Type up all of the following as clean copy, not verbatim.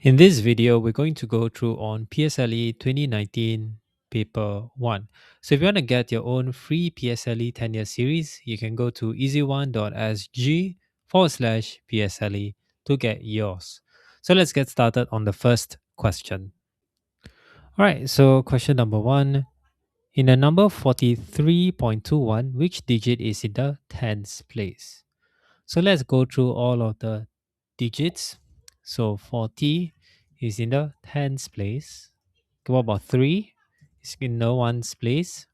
In this video, we're going to go through on PSLE 2019 paper 1. So if you want to get your own free PSLE 10-year series, you can go to easy1.sg/PSLE to get yours. So let's get started on the first question. All right, so question number 1. In the number 43.21, which digit is in the tens place? So let's go through all of the digits. So 40 is in the tens place. What about 3? It's in the ones place.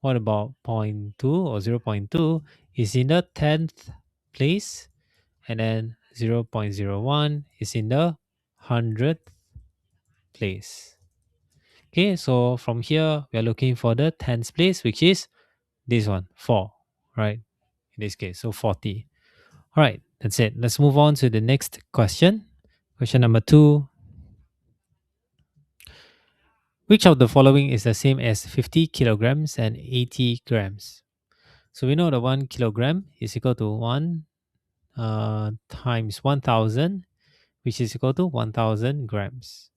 What about point 0.2 or 0.2 is in the tenth place. And then 0.01 is in the hundredth place. Okay, so from here, we are looking for the tens place, which is this one, 4, right? In this case, so 40. All right, that's it. Let's move on to the next question. Question number 2. Which of the following is the same as 50 kilograms and 80 grams? So we know the 1 kilogram is equal to 1 times 1000, which is equal to 1000 grams.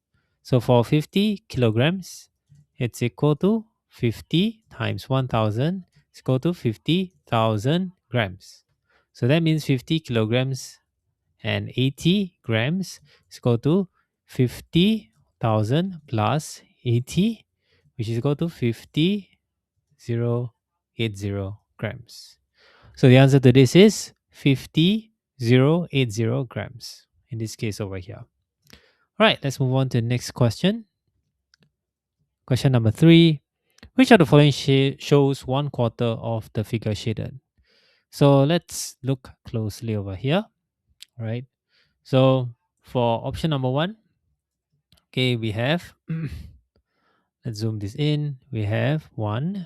So for 50 kilograms, it's equal to 50 times 1000 is equal to 50,000 grams. So that means 50 kilograms and 80 grams is equal to 50,000 plus 80, which is equal to 50,080 grams. So the answer to this is 50,080 grams in this case over here. All right, let's move on to the next question. Question number 3. Which of the following shows 1/4 of the figure shaded? So let's look closely over here. All right. So for option number 1, okay, we have, let's zoom this in. We have 1.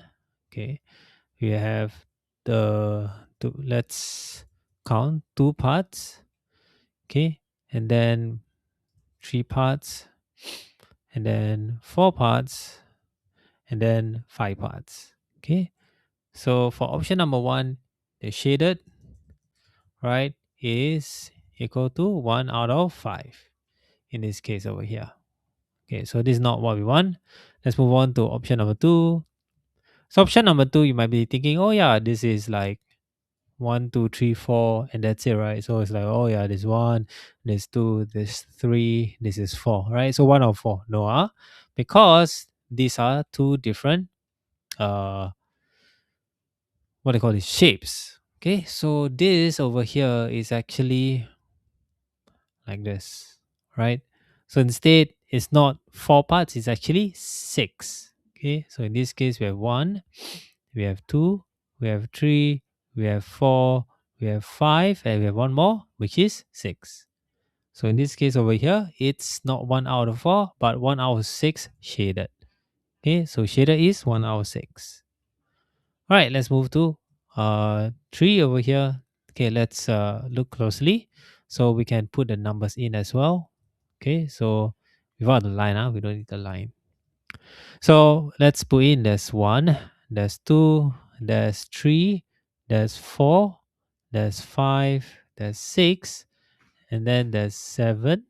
Okay. We have the two, let's count 2 parts. Okay. And then 3 parts. And then 4 parts. And then 5 parts. Okay. So for option number 1, the shaded, right, is equal to 1 out of 5 in this case over here. Okay, so this is not what we want. Let's move on to option number 2. So option number 2, you might be thinking, oh yeah, this is like 1, 2, 3, 4, and that's it, right? So it's like, oh yeah, this 1, this 2, this 3, this is 4, right? So 1 out of 4. No, because these are two different what do you call this, shapes. Okay, so this over here is actually like this, right? So instead, it's not 4 parts, it's actually 6. Okay, so in this case, we have 1, we have 2, we have 3, we have 4, we have 5, and we have one more, which is 6. So in this case over here, it's not 1 out of 4, but 1 out of 6 shaded. Okay, so shaded is 1 out of 6. All right, let's move to 3 over here. Okay, let's look closely. So we can put the numbers in as well. Okay, so without the line, we don't need the line. So let's put in there's 1, there's 2, there's 3, there's 4, there's 5, there's 6, and then there's 7,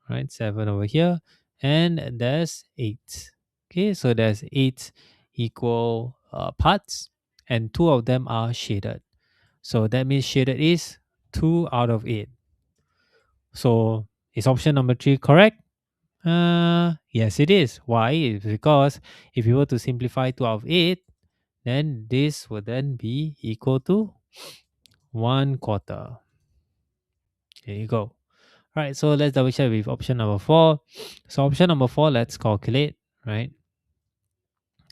right? 7 over here, and there's 8. Okay, so there's 8 equal parts, and 2 of them are shaded. So that means shaded is 2 out of 8. So is option number 3 correct? Yes, it is. Why? It's because if you were to simplify 2 out of 8, then this would then be equal to 1/4. There you go. All right, so let's double check with option number 4. So option number 4, let's calculate, right?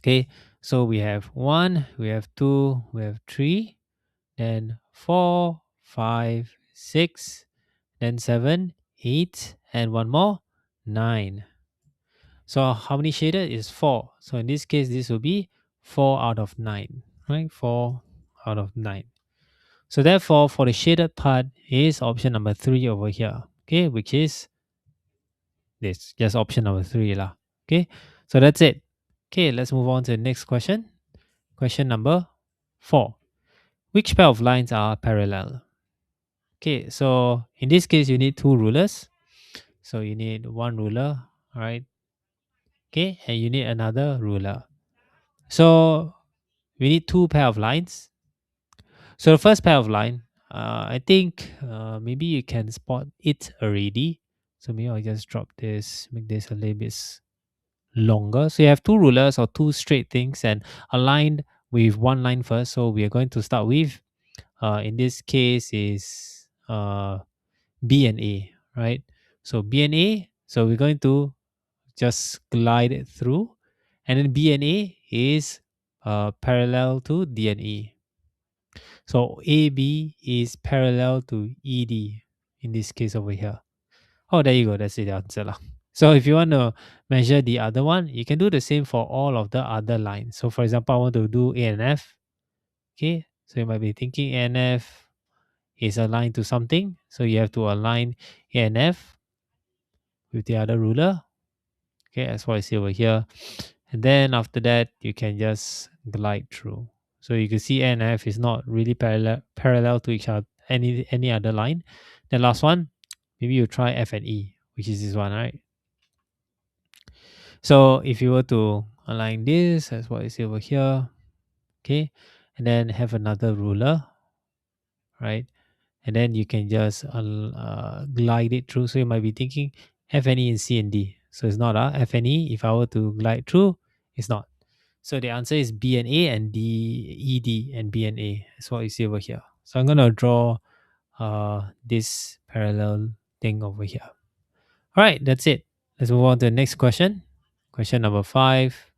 Okay, so we have 1, we have 2, we have 3, then 4, 5, 6, then 7, 8, and one more, 9. So how many shaded is 4? So in this case, this will be 4 out of 9, right? 4 out of 9. So therefore, for the shaded part is option number 3 over here, okay, which is this, just option number 3 lah. Okay, so that's it. Okay, let's move on to the next question. Question number 4. Which pair of lines are parallel? Okay, so in this case, you need 2 rulers. So you need one ruler, right? Okay, and you need another ruler. So we need two pair of lines. So the first pair of line, I think maybe you can spot it already. So maybe I'll just drop this, make this a little bit longer. So you have two rulers or two straight things and aligned with one line first. So we are going to start with, in this case is B and A, right? So B and A, so we're going to just glide it through, and then B and A is parallel to D and E. So AB is parallel to ED in this case over here. Oh, there you go. That's the answer lah. So if you want to measure the other one, you can do the same for all of the other lines. So for example, I want to do A and F. Okay. So you might be thinking A and F is aligned to something. So you have to align A and F with the other ruler. Okay, that's what I see over here. And then after that, you can just glide through. So you can see A and F is not really parallel to each other, any other line. The last one, maybe you try F and E, which is this one, right? So if you were to align this, that's what you see over here. Okay, and then have another ruler, right? And then you can just glide it through. So you might be thinking F and E and C and D. So it's not F and E. If I were to glide through, it's not. So the answer is B and A and D, E, D, and B and A. That's what you see over here. So I'm going to draw this parallel thing over here. All right, that's it. Let's move on to the next question. Question number 5.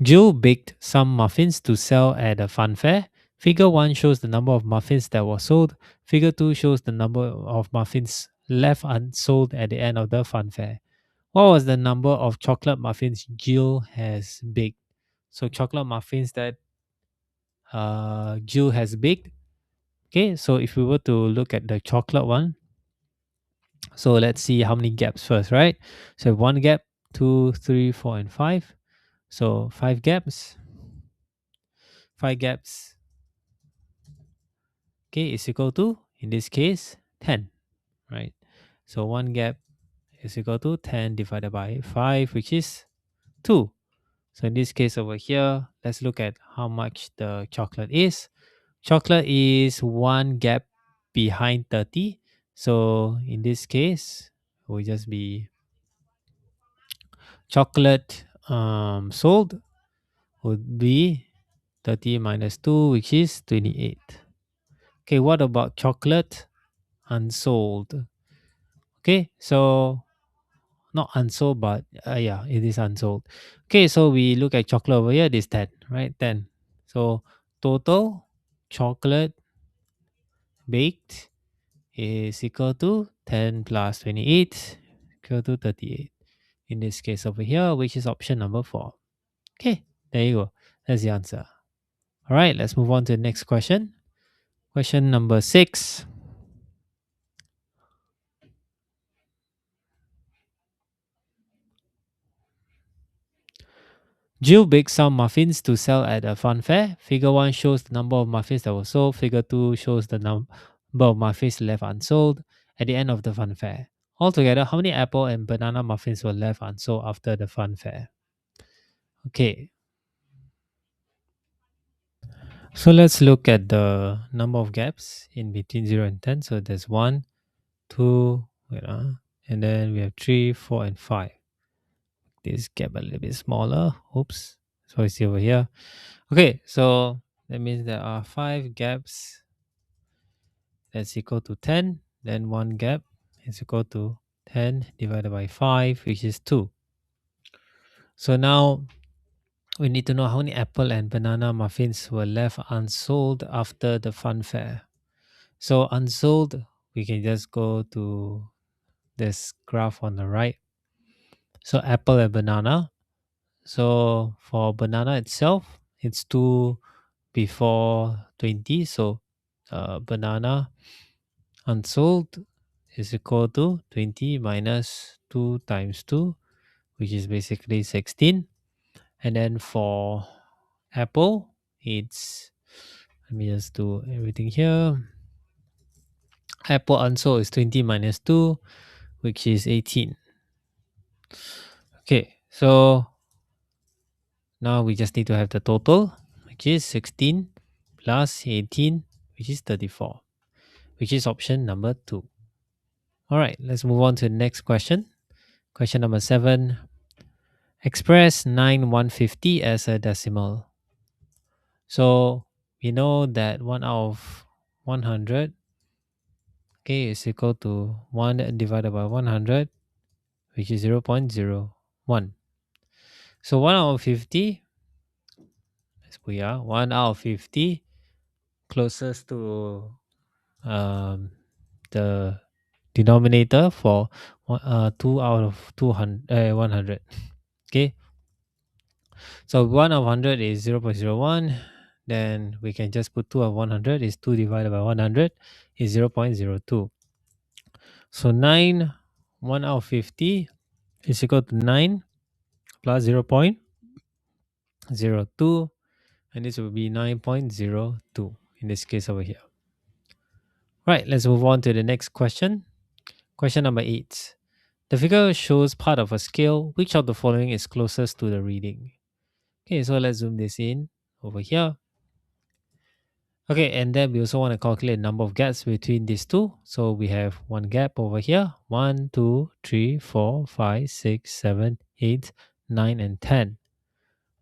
Jill baked some muffins to sell at a fun fair. Figure 1 shows the number of muffins that were sold. Figure 2 shows the number of muffins left unsold at the end of the fun fair. What was the number of chocolate muffins Jill has baked? So chocolate muffins that Jill has baked. Okay, so if we were to look at the chocolate one, so let's see how many gaps first, right? So one gap, two, three, four, and five. So five gaps. Five gaps, okay, is equal to, in this case, 10, right? So one gap is equal to 10 divided by 5, which is 2. So in this case over here, let's look at how much the chocolate is. Chocolate is one gap behind 30. So in this case, it will just be chocolate sold would be 30 minus 2, which is 28. Okay, what about chocolate unsold? Okay, so not unsold, but yeah, it is unsold. Okay, so we look at chocolate over here, this 10, right? 10. So total chocolate baked is equal to 10 plus 28 equal to 38. In this case over here, which is option number 4. Okay, there you go. That's the answer. All right, let's move on to the next question. Question number 6. Jill baked some muffins to sell at a fun fair. Figure 1 shows the number of muffins that were sold. Figure 2 shows the number of muffins left unsold at the end of the fun fair. Altogether, how many apple and banana muffins were left unsold after the fun fair? Okay, so let's look at the number of gaps in between 0 and 10. So there's 1, 2, and then we have 3, 4, and 5. This gap a little bit smaller. Oops. So you see over here. Okay, so that means there are 5 gaps that's equal to 10. Then one gap is equal to 10 divided by 5, which is 2. So now we need to know how many apple and banana muffins were left unsold after the fun fair. So unsold, we can just go to this graph on the right. So apple and banana. So for banana itself, it's 2 before 20. So banana unsold is equal to 20 minus 2 times 2, which is basically 16. And then for apple, it's, let me just do everything here. Apple answer is 20 minus 2, which is 18. Okay, so now we just need to have the total, which is 16 plus 18, which is 34, which is option number 2. All right, let's move on to the next question. Question number 7. Express 9 150 as a decimal. So we know that 1 out of 100, okay, is equal to 1 divided by 100, which is 0.01. So 1 out of 50, as we are, 1 out of 50 closest to um, the denominator for 2 out of 100. Okay, so 1 of 100 is 0.01. Then we can just put 2 of 100 is 2 divided by 100 is 0.02. So 9, 1 out of 50 is equal to 9 plus 0.02. And this will be 9.02 in this case over here. Right, let's move on to the next question. Question number 8. The figure shows part of a scale. Which of the following is closest to the reading? Okay, so let's zoom this in over here. Okay, and then we also want to calculate the number of gaps between these two. So we have one gap over here. 1, 2, 3, 4, 5, 6, 7, 8, 9, and 10.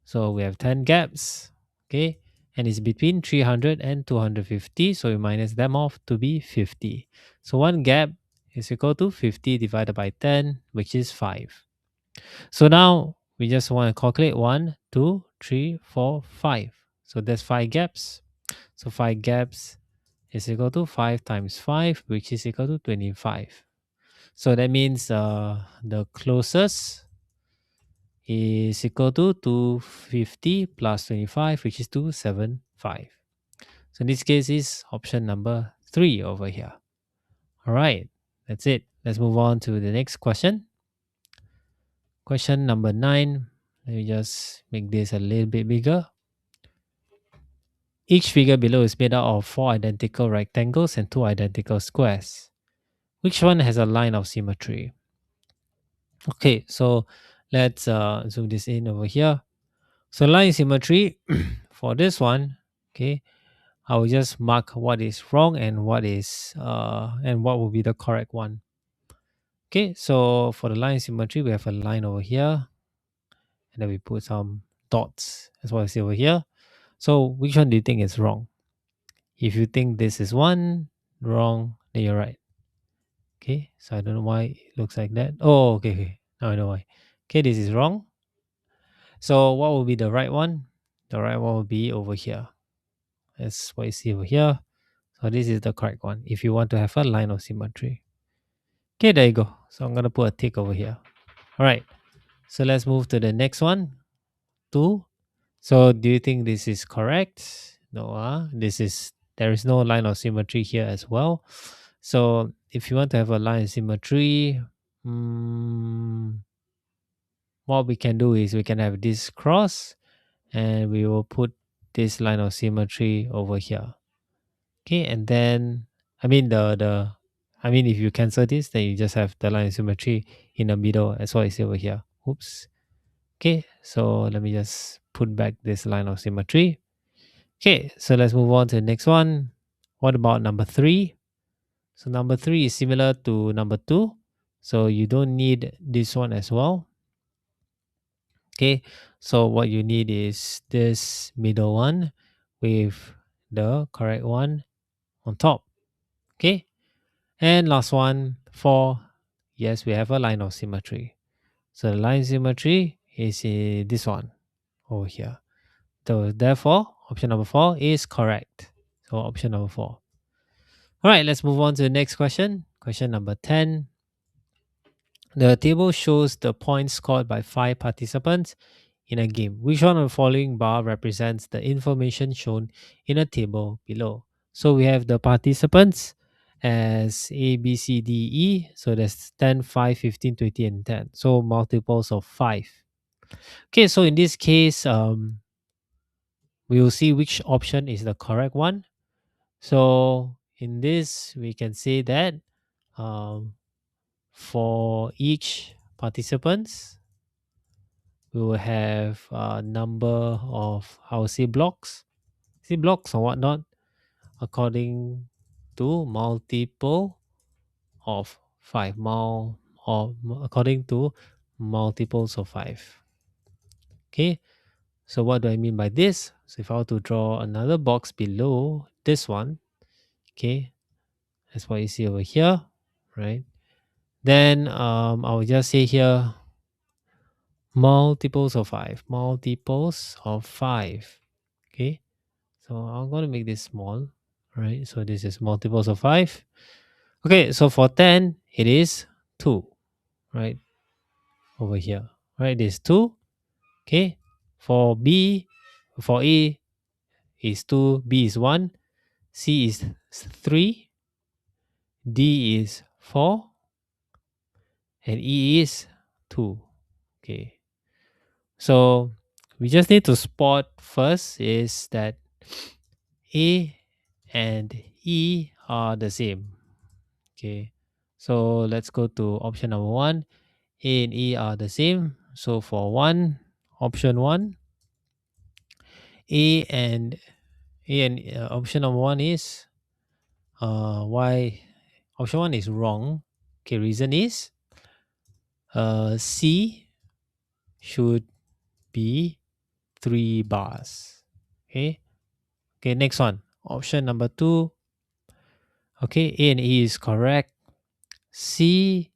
So we have 10 gaps. Okay, and it's between 300 and 250. So we minus them off to be 50. So one gap is equal to 50 divided by 10, which is 5. So now we just want to calculate 1, 2, 3, 4, 5. So there's 5 gaps. So 5 gaps is equal to 5 times 5, which is equal to 25. So that means the closest is equal to 250 plus 25, which is 275. So in this case is option number 3 over here. All right, that's it. Let's move on to the next question. Question number 9. Let me just make this a little bit bigger. Each figure below is made up of 4 identical rectangles and 2 identical squares. Which one has a line of symmetry? Okay, so let's zoom this in over here. So line symmetry for this one, okay, I will just mark what is wrong and what will be the correct one. Okay, so for the line symmetry, we have a line over here, and then we put some dots as well as over here. So which one do you think is wrong? If you think this is one wrong, then you're right. Okay, so I don't know why it looks like that. Oh, okay, okay. Now I know why. Okay, this is wrong. So what will be the right one? The right one will be over here. That's what you see over here. So this is the correct one if you want to have a line of symmetry. Okay, there you go. So I'm going to put a tick over here. All right. So let's move to the next one. 2. So do you think this is correct? No, there is no line of symmetry here as well. So if you want to have a line of symmetry, what we can do is we can have this cross and we will put this line of symmetry over here. Okay, and then if you cancel this, then you just have the line of symmetry in the middle as well as over here. Oops. Okay, so let me just put back this line of symmetry. Okay, so let's move on to the next one. What about number 3? So number 3 is similar to number 2. So you don't need this one as well. Okay, so what you need is this middle one with the correct one on top. Okay, and last one, 4. Yes, we have a line of symmetry. So the line symmetry is this one over here. So therefore, option number 4 is correct. So option number 4. All right, let's move on to the next question. Question number 10. The table shows the points scored by 5 participants in a game. Which one of the following bar represents the information shown in a table below? So we have the participants as A, B, C, D, E. So there's 10, 5, 15, 20, and 10. So multiples of 5. Okay, so in this case, we will see which option is the correct one. So in this we can say that um, for each participants we will have a number of, I would say, blocks or whatnot, according to multiple of 5 according to multiples of 5. Okay, so what do I mean by this? So if I were to draw another box below this one, okay, that's what you see over here, right? Then I will just say here multiples of 5. Okay, so I'm going to make this small, right? So this is multiples of 5. Okay, so for 10 it is 2, right? Over here, right? This 2. Okay, for B, for A is 2, B is 1, C is 3, D is 4, and E is 2. Okay, so we just need to spot first is that A and E are the same. Okay, so let's go to option number 1. A and E are the same. So for option 1, A and option number 1 is why option 1 is wrong. Okay, reason is C should be 3 bars. Okay. Okay, next one. Option number 2. Okay, A and E is correct. C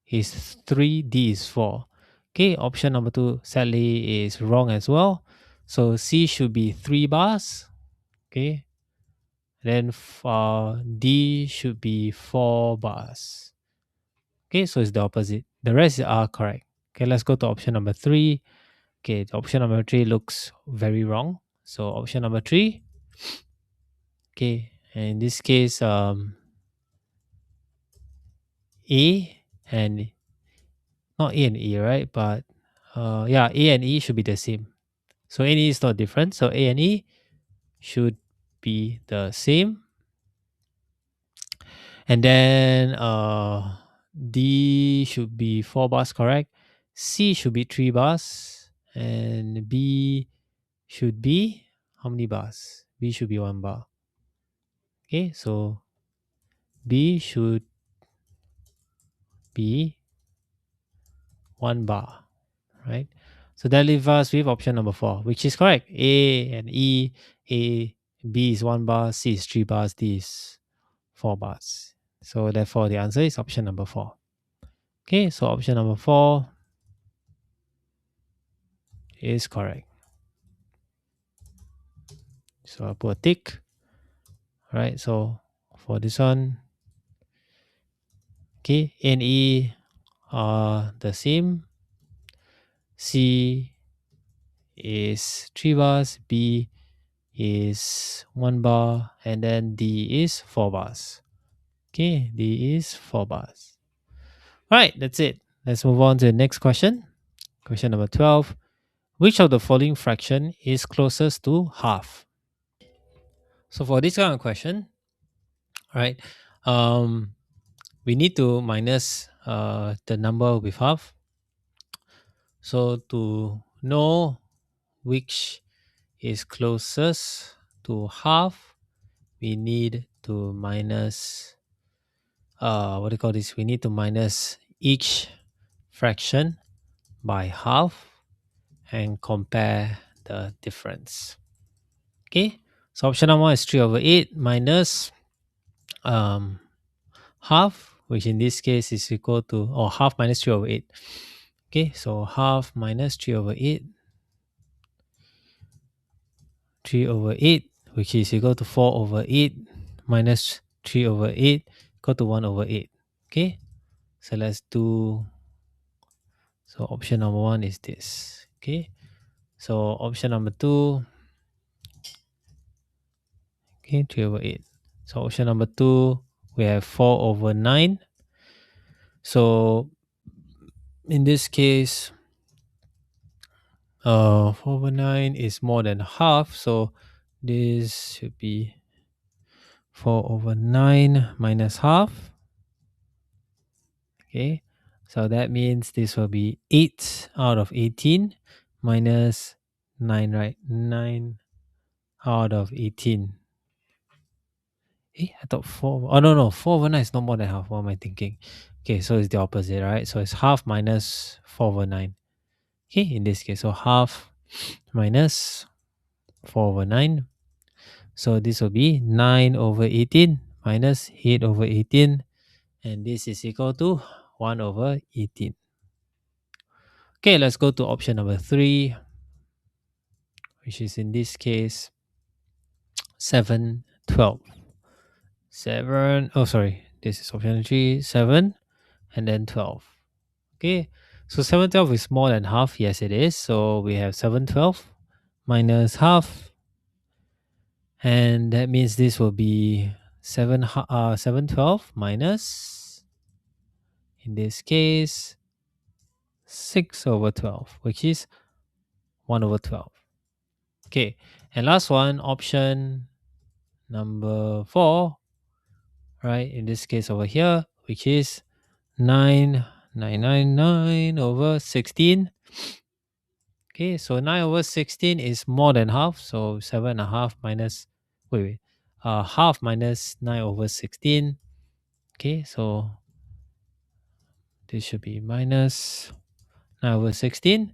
is 3, D is 4. Okay, option number 2 sadly is wrong as well. So C should be 3 bars. Okay. Then D should be 4 bars. Okay, so it's the opposite. The rest are correct. Okay, let's go to option number 3. Okay, the option number 3 looks very wrong. So option number 3. Okay, and in this case, A and not A and E, right? But yeah, A and E should be the same. So A and E is not different. So A and E should be the same. And then D should be 4 bars, correct? C should be 3 bars. And B should be how many bars? B should be 1 bar. Okay, so B should be 1 bar, right? So that leaves us with option number 4, which is correct. A and E, B is 1 bar, C is 3 bars, D is 4 bars. So therefore the answer is option number 4. Okay, so option number 4 is correct. So I'll put a tick. Right, so for this one, okay, A and E are the same. C is 3 bars, B is 1 bar, and then D is 4 bars. Okay, D is 4 bars. Right, that's it. Let's move on to the next question. Question number 12. Which of the following fraction is closest to half? So for this kind of question, right, we need to minus the number with half. So to know which is closest to half, we need to minus what do you call this? We need to minus each fraction by half and compare the difference. Okay, so option number 1 is 3 over 8 minus um, half, which in this case is equal to, or half minus 3 over 8. Okay, so half minus 3 over 8, 3 over 8, which is equal to 4 over 8 minus 3 over 8 equal to 1 over 8. Okay, so let's do, so option number 1 is this. Okay, so option number 2, okay, 3 over 8. So option number 2, we have 4 over 9. So in this case, 4 over 9 is more than half. So this should be 4 over 9 minus half. Okay, so that means this will be 8 out of 18 minus 9, right? 9 out of 18. I thought 4. Oh, no, no. 4 over 9 is not more than half. What am I thinking? Okay, so it's the opposite, right? So it's half minus 4 over 9. Okay, in this case, so half minus 4 over 9. So this will be 9 over 18 minus 8 over 18. And this is equal to 1 over 18. Okay, let's go to option number 3, which is in this case 7, 12. 7, oh, sorry. This is option 3, 7, and then 12. Okay, so 7/12 is more than half. Yes, it is. So we have 7/12 minus half, and that means this will be 7/12 minus, in this case, 6 over 12, which is 1 over 12. Okay, and last one, option number 4, right? In this case over here, which is 9 over 16. Okay, so 9 over 16 is more than half. So 7.5 minus, wait, half minus 9 over 16. Okay, so this should be minus 9 over 16.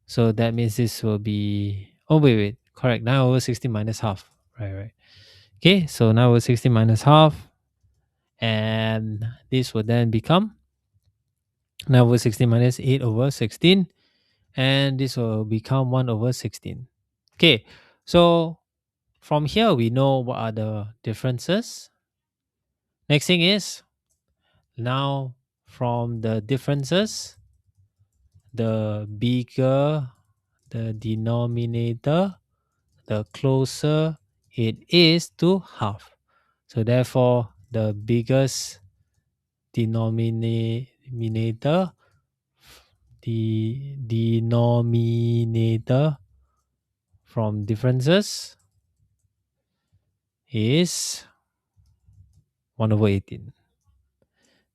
So that means this will be, oh, wait, correct. 9 over 16 minus half. Right. Okay, so 9 over 16 minus half. And this will then become 9 over 16 minus 8 over 16. And this will become 1 over 16. Okay, so from here, we know what are the differences. Next thing is, now from the differences, the bigger the denominator, the closer it is to half. So therefore, the biggest denominator, the denominator from differences is 1 over 18.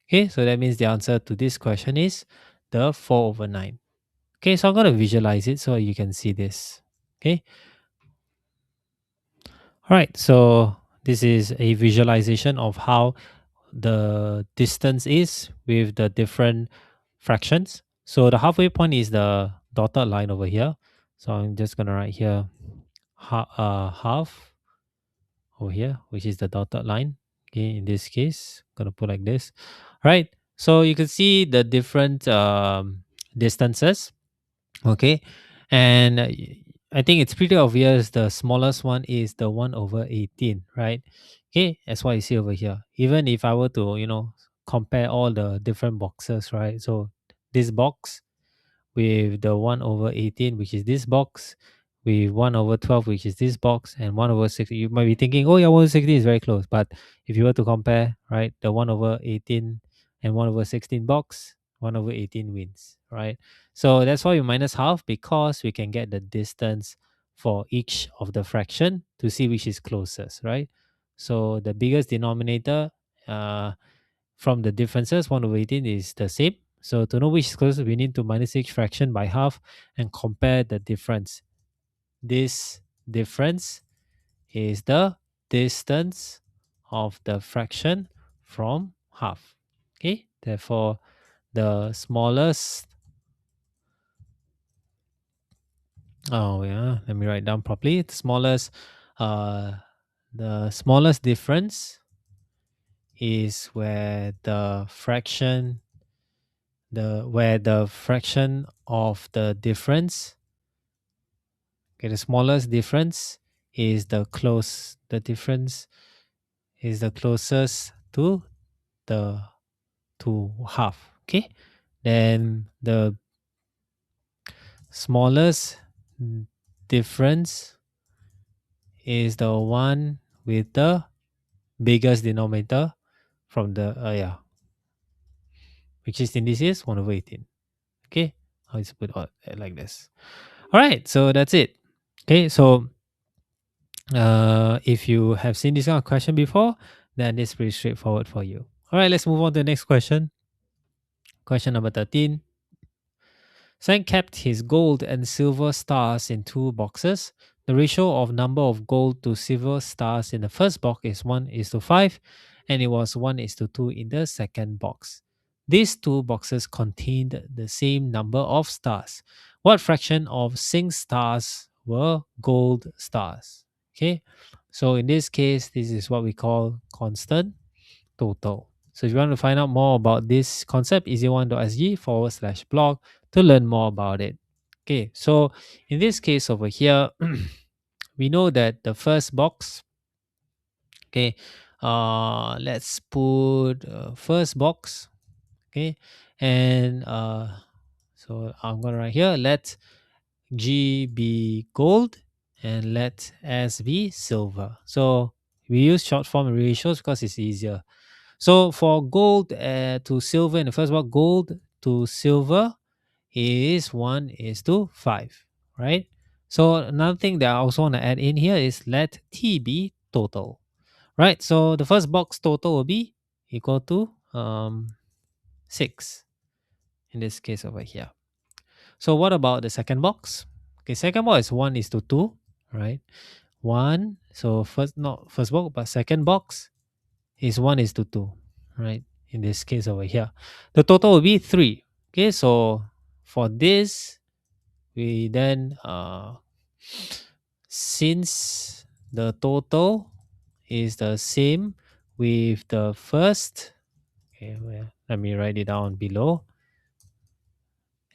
Okay, so that means the answer to this question is the 4 over 9. Okay, so I'm going to visualize it so you can see this. Okay, all right, so this is a visualization of how the distance is with the different fractions. So the halfway point is the dotted line over here. So I'm just going to write here half over here, which is the dotted line. Okay, in this case, I'm going to put like this. All right, so you can see the different distances. Okay, and I think it's pretty obvious the smallest one is the 1 over 18, right? Okay, that's what you see over here. Even if I were to, compare all the different boxes, right? So this box with the 1 over 18, which is this box, with 1 over 12, which is this box, and 1 over 6. You might be thinking, oh, yeah, 1 over 16 is very close. But if you were to compare, right, the 1 over 18 and 1 over 16 box, 1 over 18 wins, right? So that's why we minus half, because we can get the distance for each of the fraction to see which is closest, right? So the biggest denominator from the differences, 1 over 18 is the same. So to know which is closest, we need to minus each fraction by half and compare the difference. This difference is the distance of the fraction from half. Okay, therefore the smallest, oh yeah, let me write down properly. The smallest difference is where the fraction of the difference, okay, the smallest difference is the difference is the closest to the to half. Okay, then the smallest difference is the one with the biggest denominator from the which is in this is 1 over 18. Okay, I'll just put all like this. All right, so that's it. Okay, so If you have seen this kind of question before, then it's pretty straightforward for you. All right, let's move on to the next question. Question number 13. Sang kept his gold and silver stars in two boxes. The ratio of number of gold to silver stars in the first box is 1 is to 5, and it was 1 is to 2 in the second box. These two boxes contained the same number of stars. What fraction of Sing's stars were gold stars? Okay, so in this case, this is what we call constant total. So if you want to find out more about this concept, easy1.sg/blog to learn more about it. Okay, so in this case over here, we know that the first box, okay, let's put first box, okay, and so I'm gonna write here, let G be gold and let S be silver. So we use short form ratios because it's easier. So for gold to silver in the first one, gold to silver is 1 is to 5, right? So another thing that I also want to add in here is let T be total, right? So the first box total will be equal to 6 in this case over here. So what about the second box? Okay, second box is 1 is to 2, right? 1, so first, not first box, but second box is 1 is to 2, right? In this case over here. The total will be 3. Okay, so for this, we then, since the total is the same with the first, okay, well, let me write it down below.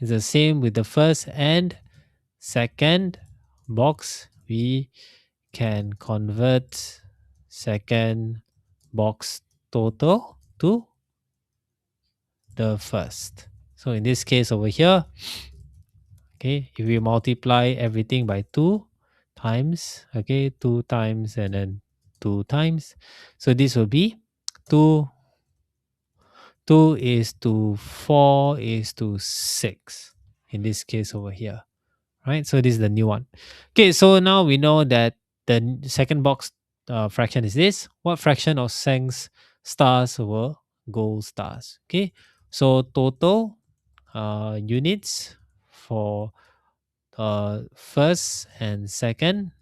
It's the same with the first and second box. We can convert second box total to the first. So in this case over here, okay, if we multiply everything by 2 times, okay, 2 times and then 2 times. So this will be 2, 2 is to 4 is to 6 in this case over here, right? So this is the new one. Okay, so now we know that the second box fraction is this. What fraction of Sang's stars were gold stars? Okay, so total units for first and second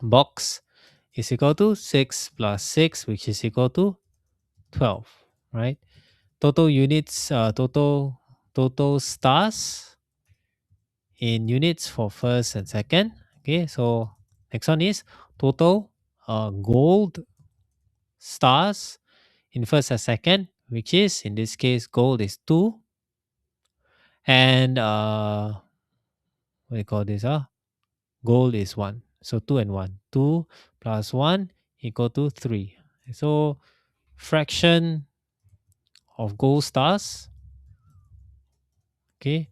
box is equal to 6 plus 6, which is equal to 12, right? Total units, total stars in units for first and second. Okay, so next one is total gold stars in first and second, which is in this case gold is 2, and what do you call this? Gold is 1. So 2 and 1. 2 plus 1 equal to 3. So fraction of gold stars, okay,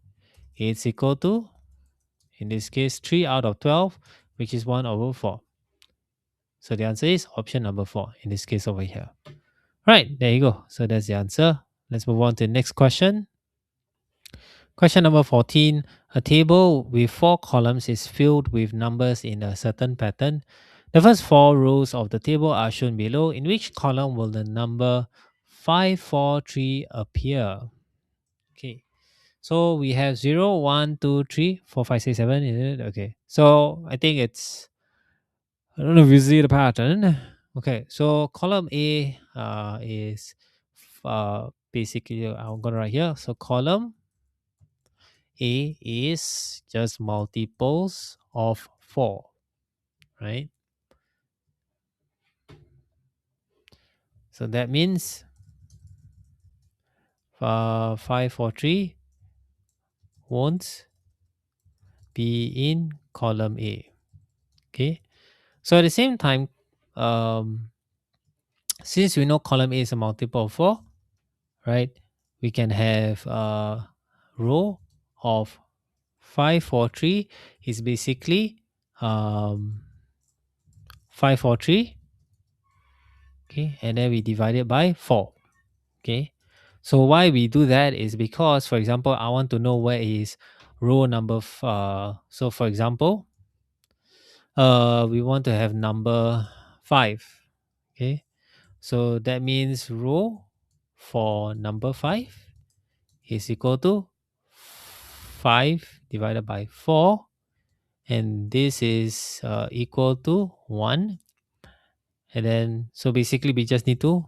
it's equal to, in this case, 3 out of 12, which is 1 over 4. So the answer is option number 4 in this case over here. Right, there you go. So that's the answer. Let's move on to the next question. Question number 14. A table with 4 columns is filled with numbers in a certain pattern. The first 4 rows of the table are shown below. In which column will the number 543 appear? Okay. So we have 0, 1, 2, 3, 4, 5, 6, 7. Is it? Okay. So I think it's, I don't know if you see the pattern. Okay. So column A is basically, I'm going to write here. So column A is just multiples of 4, right? So that means 5, 4, 3 won't be in column A. Okay. So at the same time, since we know column A is a multiple of 4, right? We can have a row of 5, 4, 3 is basically 5, 4, 3. Okay. And then we divide it by 4. Okay. So why we do that is because, for example, I want to know where is row number. So for example, we want to have number 5. Okay, so that means row for number 5 is equal to 5 divided by 4, and this is equal to 1. And then so basically we just need to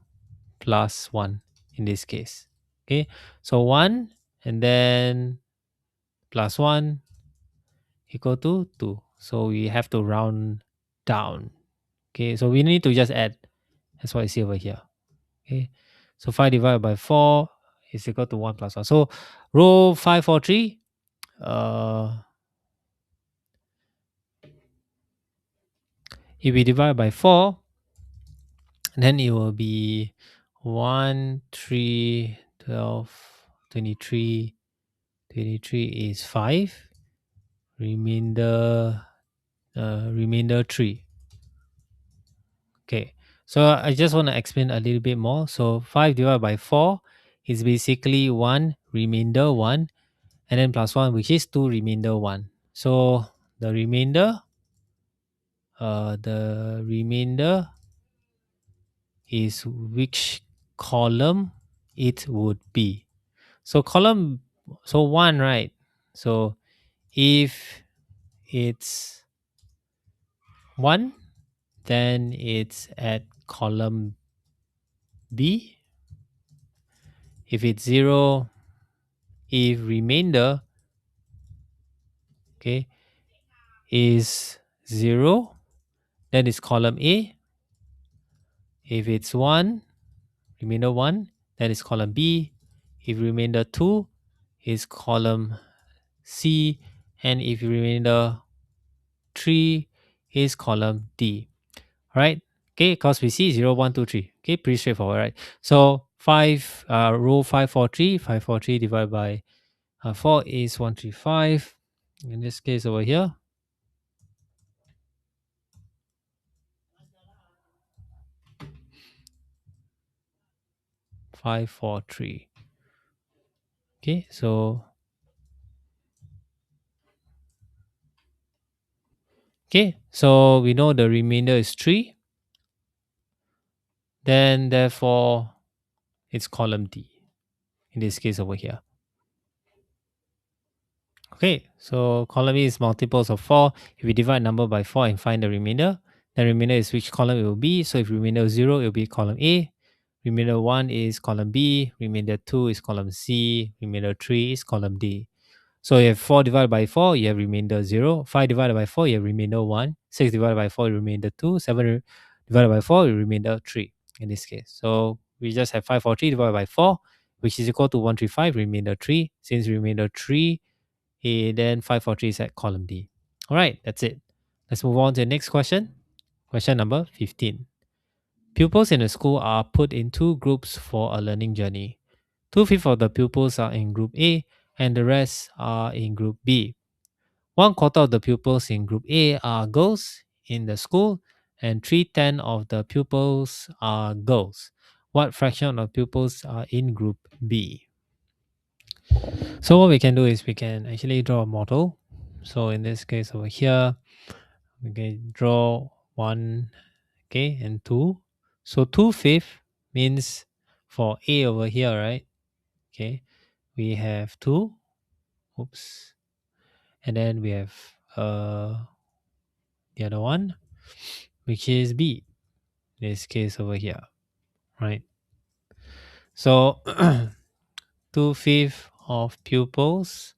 plus 1 in this case. Okay, so 1 and then plus 1 equal to 2. So we have to round down. Okay, so we need to just add. That's what I see over here. Okay, so 5 divided by 4 is equal to 1 plus 1. So row 543, if we divide by 4, then it will be 1, 3, 12, 23. 23 is 5. Remainder, remainder 3. Okay, so I just want to explain a little bit more. So 5 divided by 4 is basically 1 remainder 1, and then plus 1, which is 2 remainder 1. So the remainder is which column it would be. So column, so 1, right? So if it's 1, then it's at column B. If it's 0, if remainder, okay, is 0, then it's column A. If it's 1, remainder 1, then it's column B. If remainder 2 is column C, and if remainder 3 is column D. All right. Okay, because we see 0, 1, 2, 3. Okay, pretty straightforward, right? So 5, row 543, 543 divided by 4 is 135. In this case over here, 543. Okay, so we know the remainder is 3. Then therefore it's column D in this case over here. Okay, so column E is multiples of 4. If we divide number by 4 and find the remainder, then remainder is which column it will be. So if remainder is 0, it will be column A. Remainder 1 is column B. Remainder 2 is column C. Remainder 3 is column D. So you have 4 divided by 4, you have remainder 0. 5 divided by 4, you have remainder 1. 6 divided by 4, remainder 2. 7 divided by 4, remainder 3 in this case. So we just have 543 divided by 4, which is equal to 135, remainder 3. Since remainder 3, then 543 is at column D. All right, that's it. Let's move on to the next question. Question number 15. Pupils in the school are put in two groups for a learning journey. 2/5 of the pupils are in group A and the rest are in group B. 1/4 of the pupils in group A are girls in the school and 3/10 of the pupils are girls. What fraction of pupils are in group B? So what we can do is we can actually draw a model. So in this case over here, we can draw 1, okay, and 2. So 2/5 means for A over here, right? Okay, we have 2. Oops. And then we have the other one, which is B. This case over here, right? So 2/5 of pupils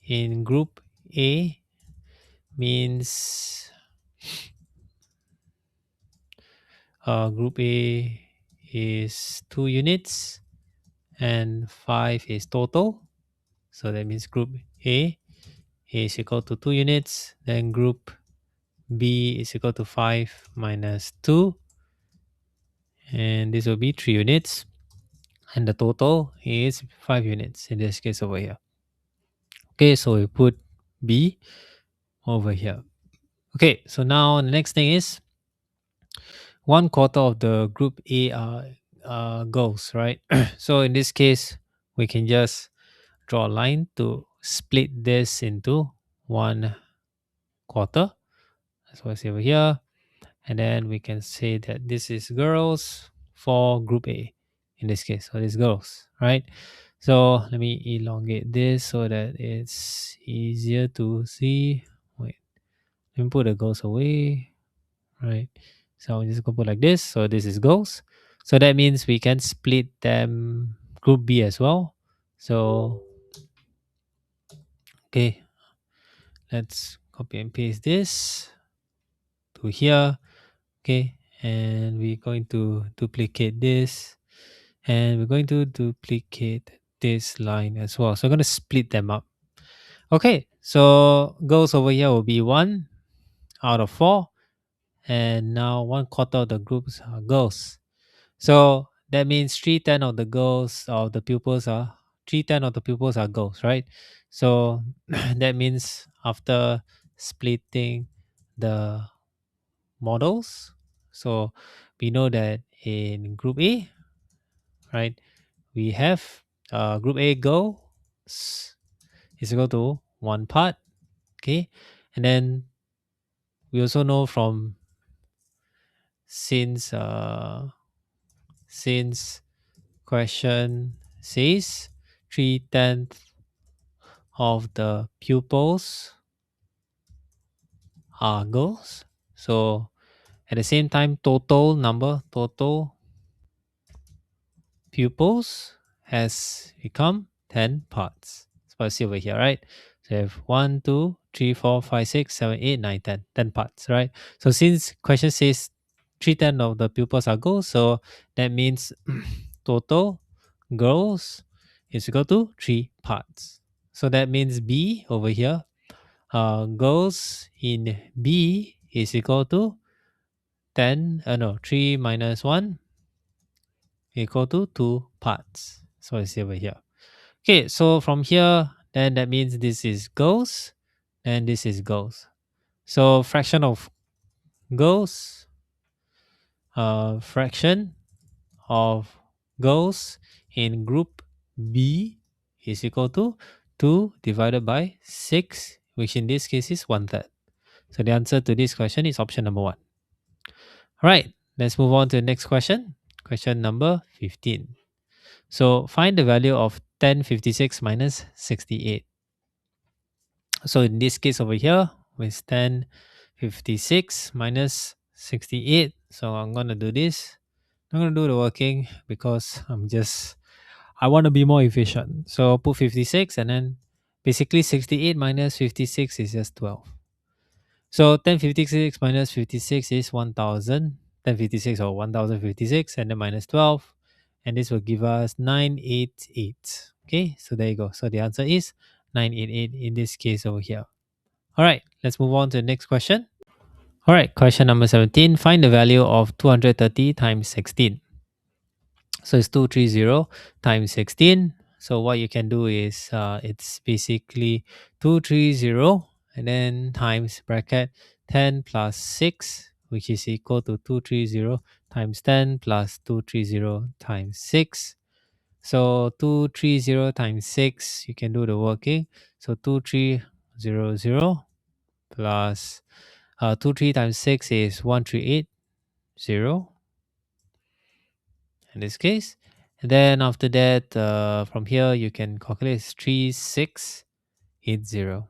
in group A means group A is 2 units and 5 is total. So that means group A is equal to 2 units. Then group B is equal to 5 minus 2. And this will be 3 units. And the total is 5 units in this case over here. Okay, so we put B over here. Okay, so now the next thing is 1/4 of the group A are girls, right? So in this case, we can just draw a line to split this into 1/4. So I see over here. And then we can say that this is girls for group A in this case. So this girls, right? So let me elongate this so that it's easier to see. Wait, let me put the girls away, right? So I'm just gonna put like this. So this is girls. So that means we can split them group B as well. So okay, let's copy and paste this to here. Okay, and we're going to duplicate this, and we're going to duplicate this line as well. So I'm going to split them up. Okay, so girls over here will be 1 out of 4, and now 1/4 of the groups are girls. So that means 3/10 of the girls of the pupils are 3/10 of the pupils are girls, right? So that means after splitting the models, so we know that in group A, right, we have group A girls is equal to 1 part, okay, and then we also know from since since question says 3/10 of the pupils are girls, so at the same time total pupils has become 10 parts. So I see over here, right? So you have 1, 2, 3, 4, 5, 6, 7, 8, 9, 10. 10 parts, right? So since question says 3/10 of the pupils are girls, so that means total girls is equal to 3 parts. So that means B over here, girls in B is equal to 10, no, 3 minus 1 equal to 2 parts. So I see over here. Okay, so from here, then that means this is girls, and this is girls. So fraction of girls, fraction of girls in group B is equal to 2 divided by 6, which in this case is 1/3. So the answer to this question is option number 1. All right, let's move on to the next question. Question number 15. So find the value of 1056 minus 68. So in this case over here, with 1056 minus 68. So I'm going to do this. I'm going to do the working because I want to be more efficient. So I'll put 56, and then basically 68 minus 56 is just 12. So 1056 minus 56 is 1000. 1056 or 1056, and then minus 12. And this will give us 988. Okay, so there you go. So the answer is 988 in this case over here. All right, let's move on to the next question. All right, question number 17. Find the value of 230 times 16. So it's 230 times 16. So what you can do is it's basically 230 and then times bracket 10 plus 6, which is equal to 230 times 10 plus 230 times 6. So 230 times 6, you can do the working. So 2300 plus 23 times 6 is 1380 in this case. And then after that, from here, you can calculate it's 3680.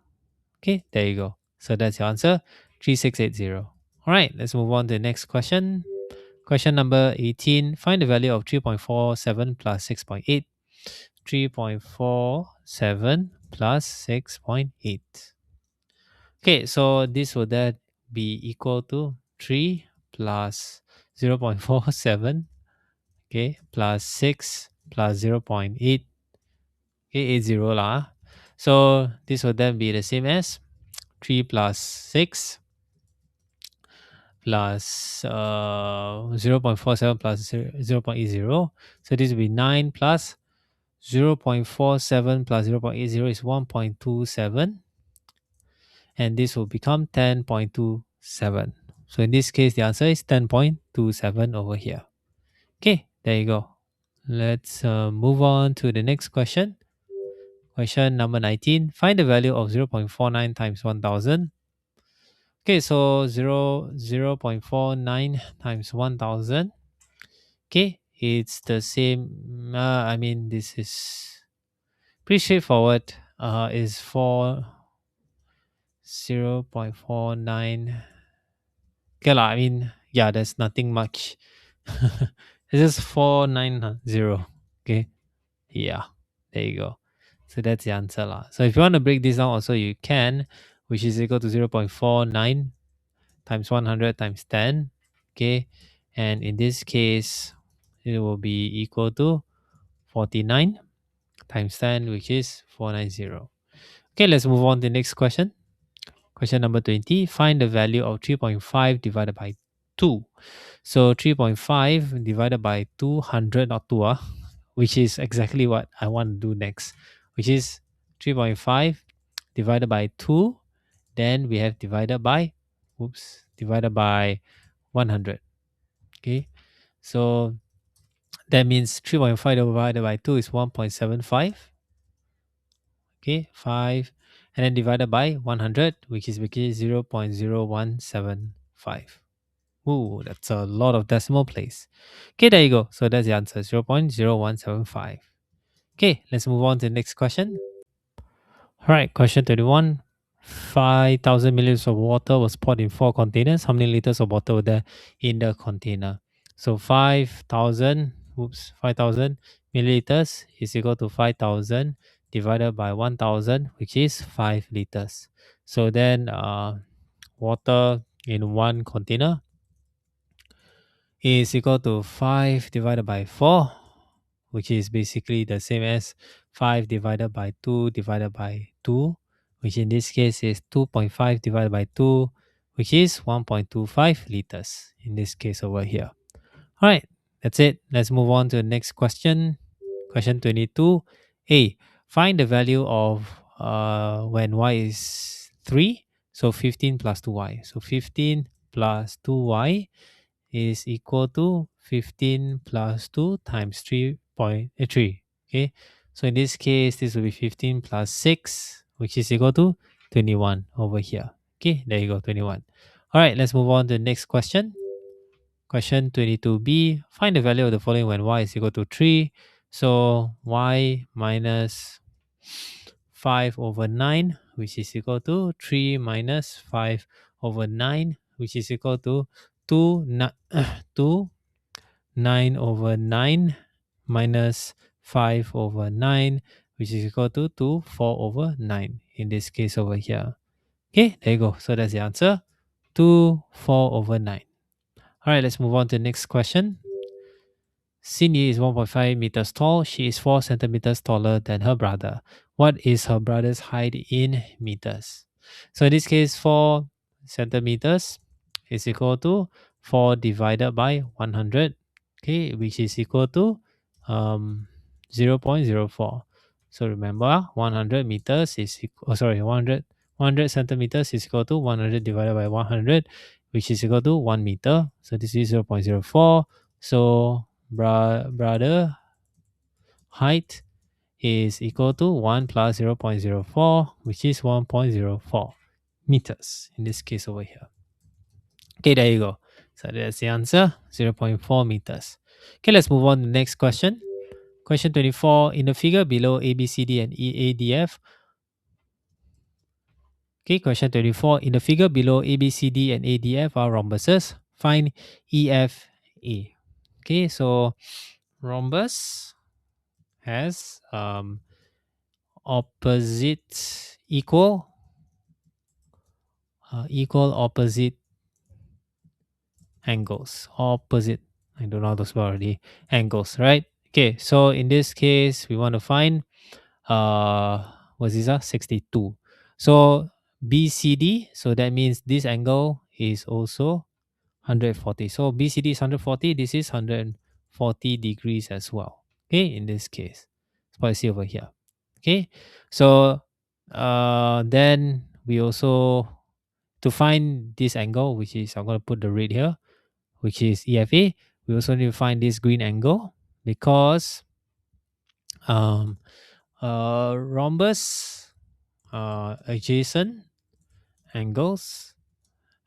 Okay, there you go. So that's your answer, 3680. All right, let's move on to the next question. Question number 18. Find the value of 3.47 plus 6.8. 3.47 plus 6.8. Okay, so this would that be equal to 3 plus 0.47, okay, plus 6 plus 0.8, okay, 80 lah. So this would then be the same as 3 plus 6 plus 0.47 plus 0.80. So this will be 9 plus 0.47 plus 0.80 is 1.27, and this will become 10.27. So in this case, the answer is 10.27 over here. Okay, there you go. Let's move on to the next question. Question number 19. Find the value of 0.49 times 1000. Okay, so 0.49 times 1000. Okay, it's the same. I mean, this is pretty straightforward. Is for 0.49. Okay, lah, I mean, yeah, there's nothing much. It's just 490. Okay, yeah, there you go. So that's the answer, lah. So if you want to break this down, also you can, which is equal to 0.49 times 100 times 10. Okay, and in this case, it will be equal to 49 times 10, which is 490. Okay, let's move on to the next question. Question number 20. Find the value of 3.5 divided by 2. So 3.5 divided by 200, not 2, which is exactly what I want to do next, which is 3.5 divided by 2. Then we have divided by 100. Okay, so that means 3.5 divided by 2 is 1.75. Okay, 5, and then divided by 100, which is basically 0.0175. Ooh, that's a lot of decimal place. Okay, there you go. So that's the answer, 0.0175. Okay, let's move on to the next question. All right, question 21. 5,000 milliliters of water was poured in 4 containers. How many liters of water were there in the container? So 5,000 milliliters is equal to 5,000 divided by 1,000, which is 5 liters. So then water in one container is equal to 5 divided by 4, which is basically the same as 5 divided by 2 divided by 2, which in this case is 2.5 divided by 2, which is 1.25 liters in this case over here. All right, that's it. Let's move on to the next question. Question 22. A. Find the value of when y is 3. So 15 plus 2y. So 15 plus 2y is equal to 15 plus 2 times 3.3. Okay, so in this case, this will be 15 plus 6, which is equal to 21 over here. Okay, there you go, 21. All right, let's move on to the next question. Question 22b. Find the value of the following when y is equal to 3. So y minus 5 over 9, which is equal to 3 minus 5 over 9, which is equal to 2, 2 9 over 9 minus 5 over 9, which is equal to 2, 4 over 9 in this case over here. Okay, there you go. So that's the answer, 2, 4 over 9. All right, let's move on to the next question. Cindy is 1.5 meters tall. She is 4 centimeters taller than her brother. What is her brother's height in meters? So in this case, 4 centimeters is equal to 4 divided by 100, okay, which is equal to 0.04. So remember, 100 meters is equal, 100 centimeters is equal to 100 divided by 100, which is equal to 1 meter. So this is 0.04. So brother height is equal to 1 plus 0.04, which is 1.04 meters in this case over here. Okay, there you go. So that's the answer, 0.4 meters. Okay, let's move on to the next question. Question 24. In the figure below, A, B, C, D, and E, A, D, F. Okay, question 24. In the figure below, A, B, C, D, and A, D, F are rhombuses. Find E, F, A. Okay, so rhombus has opposite equal opposite angles. Opposite, I don't know how to spell already, angles, right? Okay, so in this case we want to find what's this, 62. So BCD, so that means this angle is also 140. So BCD is 140, this is 140 degrees as well. Okay, in this case. That's what I see over here. Okay, so then we also, to find this angle, which is, I'm going to put the red here, which is EFA, we also need to find this green angle, because rhombus adjacent angles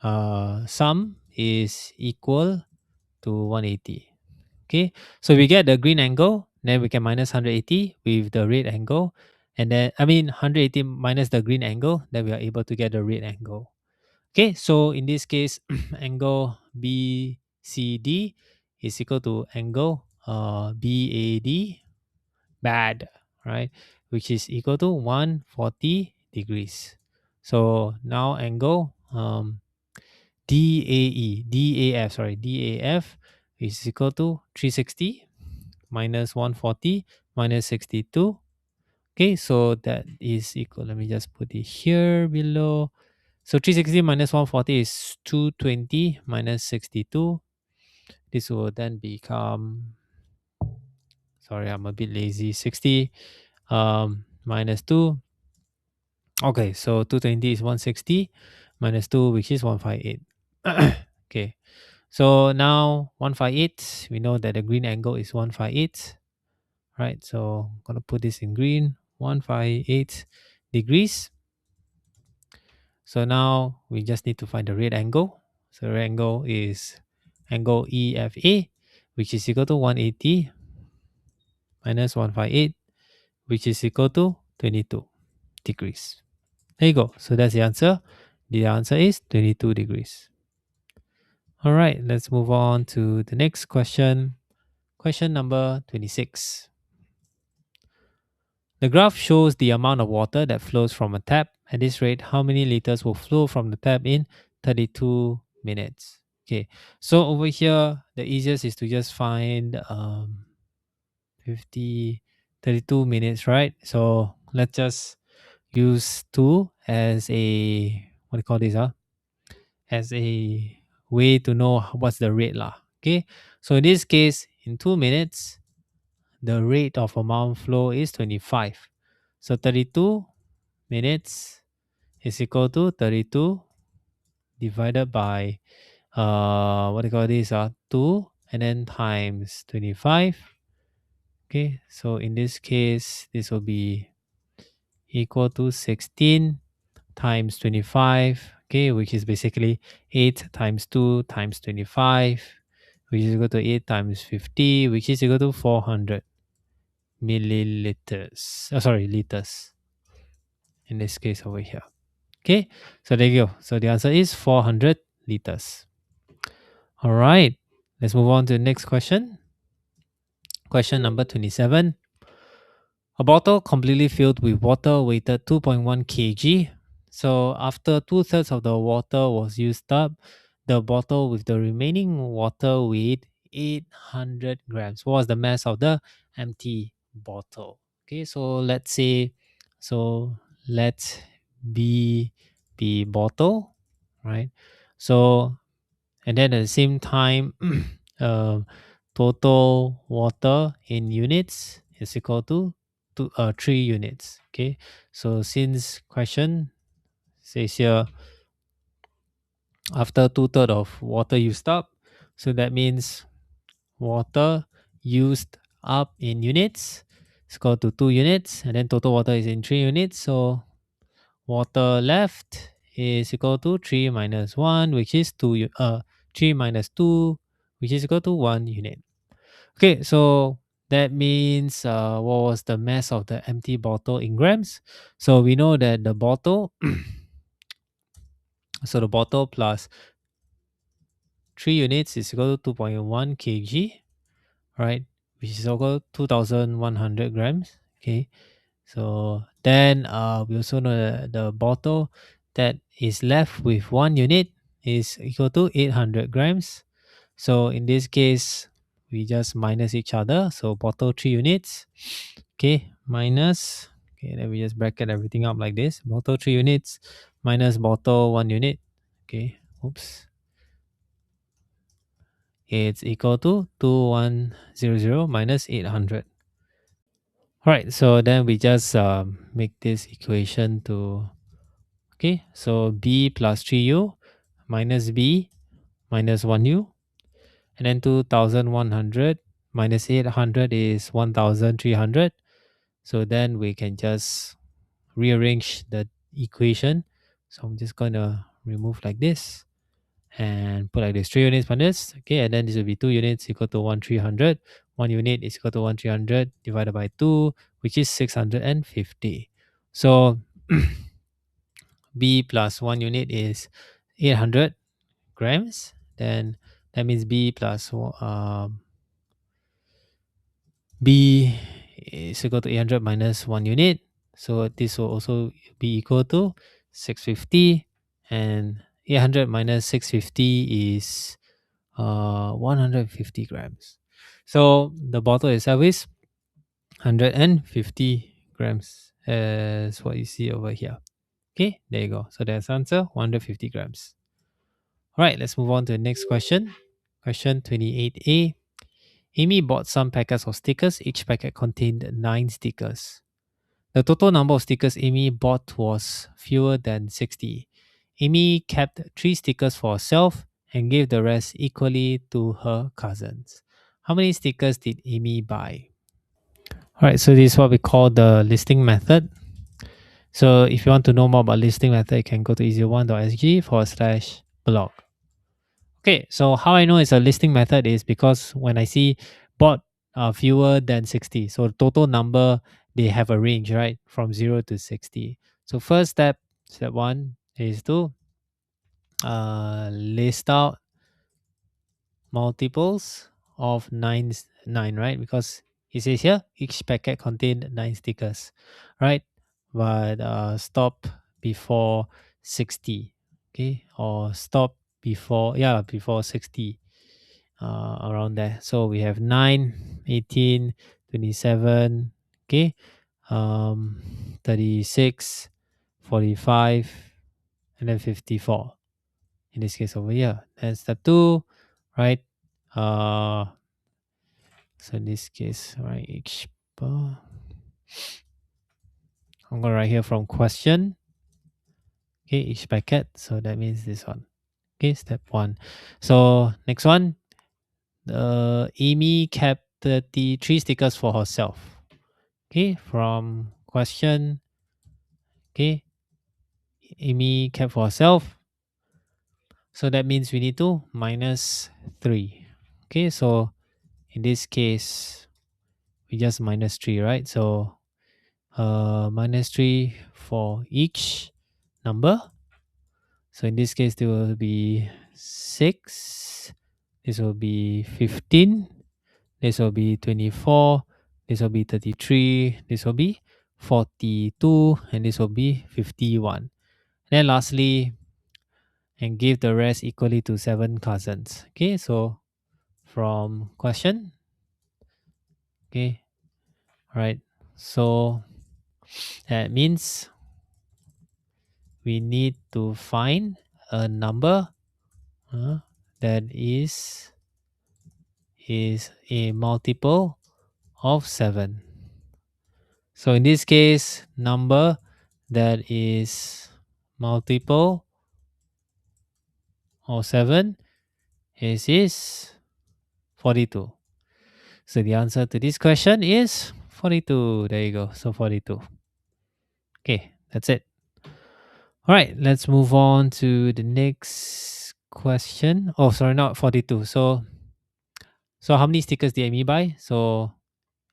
sum is equal to 180. Okay, so we get the green angle, then we can minus 180 with the red angle, and then 180 minus the green angle, then we are able to get the red angle. Okay, so in this case, angle BCD is equal to angle BAD, bad, right? Which is equal to 140 degrees. So now angle DAF is equal to 360 minus 140 minus 62. Okay, so that is equal. Let me just put it here below. So 360 minus 140 is 220 minus 62. This will then become, sorry, I'm a bit lazy. 60 minus 2. Okay, so 220 is 160 minus 2, which is 158. Okay, so now 158, we know that the green angle is 158, right? So I'm going to put this in green, 158 degrees. So now we just need to find the red angle. So the red angle is angle EFA, which is equal to 180 minus 158, which is equal to 22 degrees. There you go. So that's the answer. The answer is 22 degrees. All right, let's move on to the next question. Question number 26. The graph shows the amount of water that flows from a tap. At this rate, how many liters will flow from the tap in 32 minutes? Okay, so over here, the easiest is to just find 50, 32 minutes, right? So let's just use 2 as a, what do you call this? As a way to know what's the rate lah. Okay, so in this case, in 2 minutes, the rate of amount flow is 25. So 32 minutes is equal to 32 divided by what do you call this 2, and then times 25. Okay, so in this case this will be equal to 16 times 25, okay, which is basically 8 times 2 times 25, which is equal to 8 times 50, which is equal to 400 milliliters. Sorry, liters in this case over here. Okay, so there you go. So the answer is 400 liters. All right, let's move on to the next question. Question number 27. A bottle completely filled with water weighted 2.1 kg. So after two-thirds of the water was used up, the bottle with the remaining water weighed 800 grams. What was the mass of the empty bottle? Okay, so let's say, so let's be bottle, right? So, and then at the same time, uh, total water in units is equal to 3 units. Okay, so since question says here after two-thirds of water used up, so that means water used up in units is equal to 2 units, and then total water is in 3 units. So water left is equal to 3 minus 1, which is 3 minus 2, which is equal to 1 unit. Okay, so that means what was the mass of the empty bottle in grams? So we know that the bottle, so the bottle plus 3 units is equal to 2.1 kg, right? Which is equal to 2,100 grams. Okay, so then we also know that the bottle that is left with 1 unit is equal to 800 grams. So in this case, we just minus each other. So bottle 3 units, okay, minus, okay, then we just bracket everything up like this. Bottle 3 units minus bottle 1 unit. Okay, oops. It's equal to 2100 minus 800. All right, so then we just make this equation to, okay, so B plus 3U minus B minus 1U, and then 2100 minus 800 is 1300. So then we can just rearrange the equation. So I'm just going to remove like this. and put like this 3 units minus, okay, and then this will be 2 units equal to 1,300. 1 unit is equal to 1,300 divided by 2, which is 650. So B plus 1 unit is 800 grams. Then that means B plus B is equal to 800 minus 1 unit. So this will also be equal to 650, and 800 minus 650 is 150 grams. So the bottle itself is 150 grams as what you see over here. Okay, there you go. So that's answer 150 grams. All right, let's move on to the next question. Question 28A. Amy bought some packets of stickers. Each packet contained 9 stickers. The total number of stickers Amy bought was fewer than 60. Amy kept 3 stickers for herself and gave the rest equally to her cousins. How many stickers did Amy buy? All right, so this is what we call the listing method. So if you want to know more about listing method, you can go to easy1.sg/blog. Okay, so how I know it's a listing method is because when I see bought fewer than 60, so total number, they have a range, right? From 0 to 60. So first step one is to list out multiples of 9, right? Because it says here, each packet contained 9 stickers, right? But stop before 60, okay? Or stop before 60. Around there. So we have 9, 18, 27, okay, 36, 45, and then 54. In this case over here. Then step 2, right? So in this case, right, each bar. I'm going to write here from question. Okay, each packet. So that means this one. Okay, step 1. So next one, Amy kept 33 stickers for herself. Okay, from question, okay, Amy kept for herself. So that means we need to minus 3. Okay, so in this case, we just minus 3, right? So minus 3 for each number. So in this case, there will be 6. This will be 15. This will be 24. This will be 33. This will be 42. And this will be 51. And then lastly, and give the rest equally to 7 cousins. Okay, so from question. Okay, all right. So that means we need to find a number that is a multiple of 7. So in this case, number that is multiple of 7 is 42. So the answer to this question is 42. There you go. So 42. Okay, that's it. All right, let's move on to the next question. Oh, sorry, not 42. So how many stickers did Amy buy? So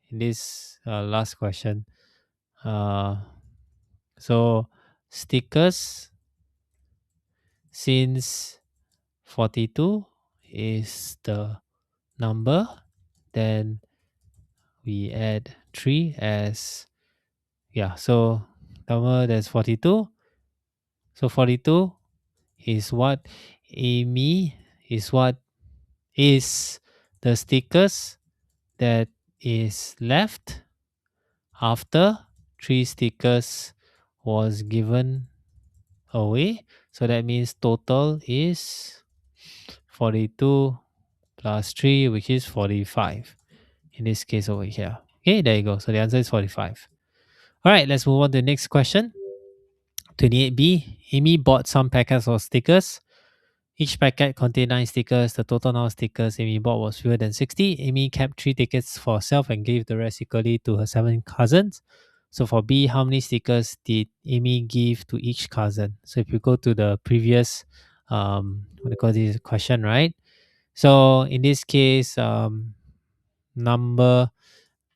in this last question, so stickers, since 42 is the number, then we add 3 as, so number that's 42. So 42 is what Amy is what is the stickers that is left after 3 stickers was given away. So that means total is 42 plus 3, which is 45 in this case over here. Okay, there you go. So the answer is 45. All right, let's move on to the next question. 28B. Amy bought some packets of stickers. Each packet contained 9 stickers. The total number of stickers Amy bought was fewer than 60. Amy kept 3 tickets for herself and gave the rest equally to her 7 cousins. So for B, how many stickers did Amy give to each cousin? So if you go to the previous what do you call this question, right? So in this case, number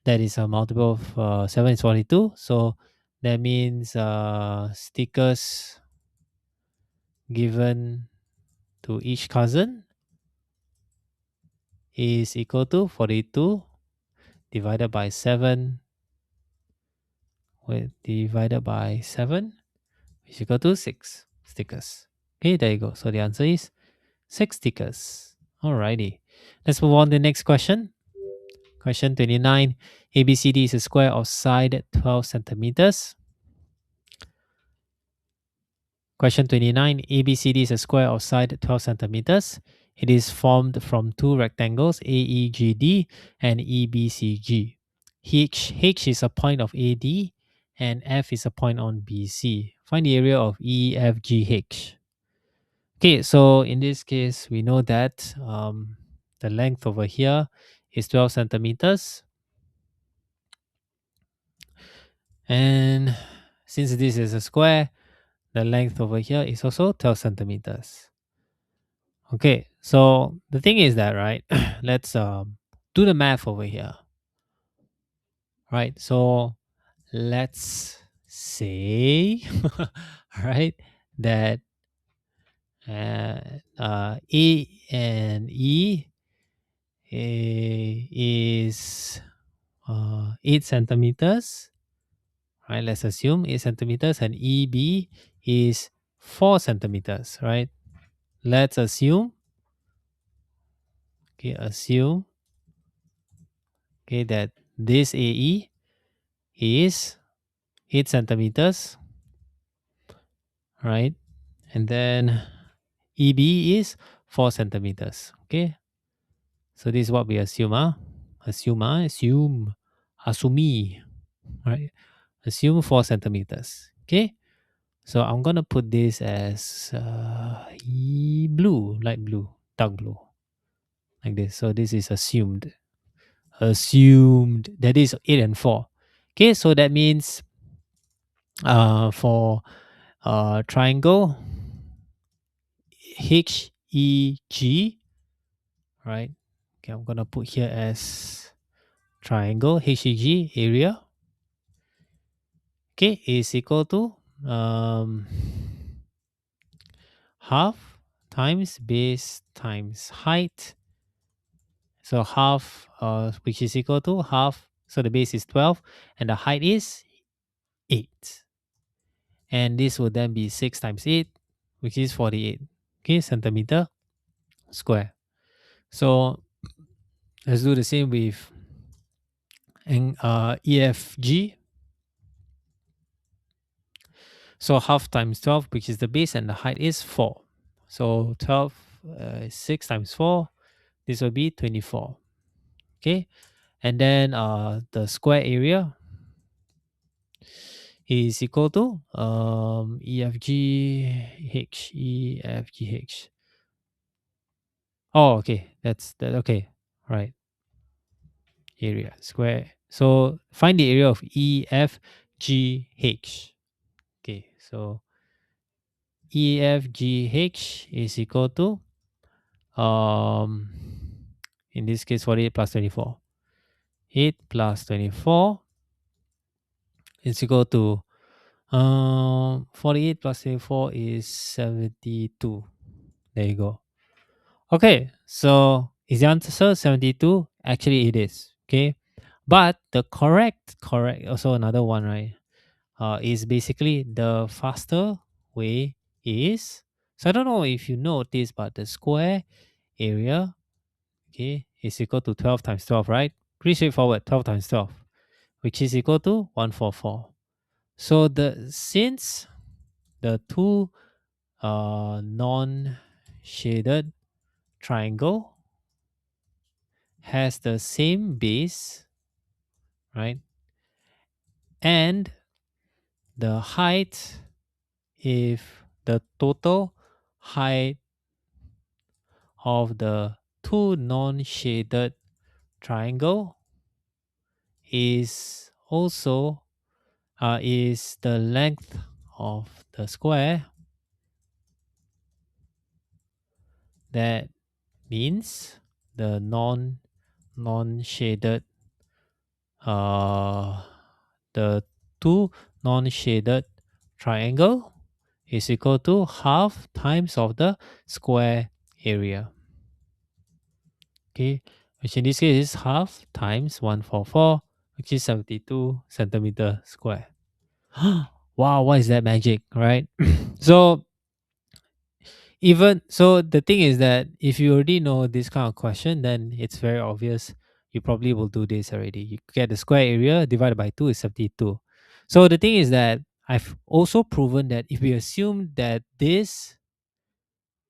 that is a multiple of 7 is 42. So that means stickers given to each cousin is equal to 42 divided by 7 divided by 7 is equal to 6 stickers. Okay, there you go. So the answer is 6 stickers. Alrighty. Let's move on to the next question. Question 29. ABCD is a square of side 12 centimeters. Question 29. ABCD is a square of side 12 centimeters. It is formed from two rectangles AEGD and EBCG. H is a point of AD and F is a point on BC. Find the area of EFGH. Okay, so in this case, we know that the length over here is 12 centimeters. And since this is a square, the length over here is also 12 centimeters. Okay, so the thing is that, right, let's do the math over here. Right, so let's say, right, that A and E is 8 centimeters, right? Let's assume 8 centimeters, and EB is 4 centimeters, right? Let's assume, okay, that this AE is 8 centimeters, right? And then EB is 4 centimeters, okay? So this is what we assume, assuming, right? Assume 4 centimeters, okay? So I'm gonna put this as blue, light blue, dark blue, like this. So this is assumed. That is 8 and 4. Okay, so that means for triangle HEG, right? Okay, I'm gonna put here as triangle HEG area. Okay, is equal to half times base times height. So half, which is equal to half. So the base is 12 and the height is 8. And this would then be 6 times 8, which is 48. Okay, centimeter square. So let's do the same with EFG. So half times 12, which is the base, and the height is 4. So 12, 6 times 4, this will be 24. Okay, and then the square area is equal to EFGH. Oh, okay, that's that. Okay, right. Area square. So find the area of EFGH. Okay, so EFGH is equal to um in this case 48 plus 24. 8 plus 24 is equal to 48 plus 24 is 72. There you go. Okay, so is the answer 72? Actually, it is. Okay, but the correct, also another one, right? Is basically the faster way is. So I don't know if you know this, but the square area, okay, is equal to 12 times 12, right? Pretty straightforward. 12 times 12, which is equal to 144. So since the two non-shaded triangle has the same base, right? And the height, if the total height of the two non-shaded triangle is also is the length of the square, That means the non-shaded uh the two non-shaded triangle is equal to half times of the square area. Okay, which in this case is half times 144, which is 72 centimeter square. Wow, what is that magic, right? So even so, the thing is that if you already know this kind of question, then it's very obvious. You probably will do this already. You get the square area divided by 2 is 72. So the thing is that I've also proven that if we assume that this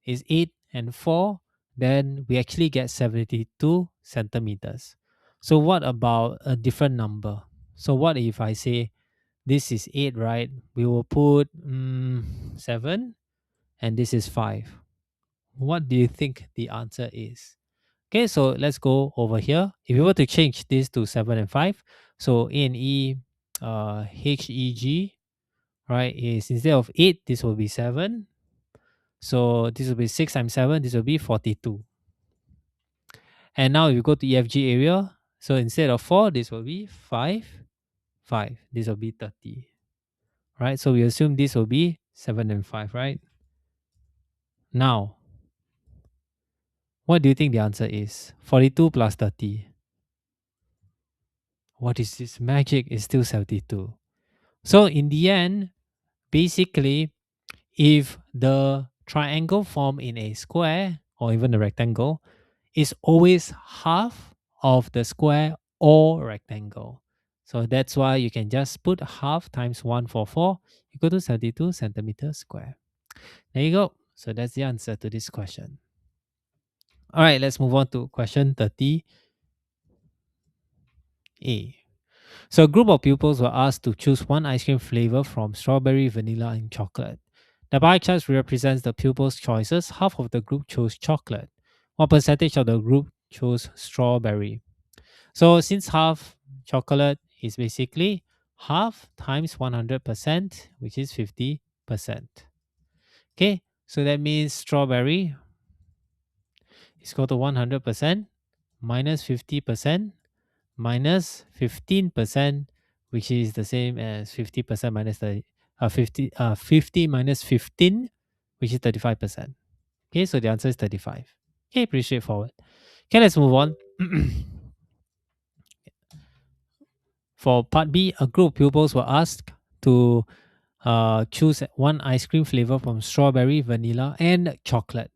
is 8 and 4, then we actually get 72 centimeters. So what about a different number? So what if I say this is 8, right? We will put 7 and this is 5. What do you think the answer is? Okay, so let's go over here. If you were to change this to 7 and 5, so A and E, H, E, G, right, is instead of 8, this will be 7. So this will be 6 times 7, this will be 42. And now if you go to EFG area, so instead of 4, this will be 5, 5. This will be 30. Right, so we assume this will be 7 and 5, right? Now, what do you think the answer is? 42 plus 30. What is this magic? Is still 72. So in the end, basically, if the triangle formed in a square or even a rectangle is always half of the square or rectangle. So that's why you can just put half times 144 equal to 72 centimeters square. There you go. So that's the answer to this question. All right, let's move on to question 30A. So a group of pupils were asked to choose one ice cream flavor from strawberry, vanilla, and chocolate. The pie chart represents the pupils' choices. Half of the group chose chocolate. What percentage of the group chose strawberry? So since half chocolate is basically half times 100%, which is 50%. Okay, so that means strawberry is equal to 100% minus 50% minus 15%, which is the same as 50% minus the 50 minus 15, which is 35%. Okay, so the answer is 35. Okay, pretty straightforward. Okay, let's move on. For part B, a group of pupils were asked to choose one ice cream flavor from strawberry, vanilla, and chocolate.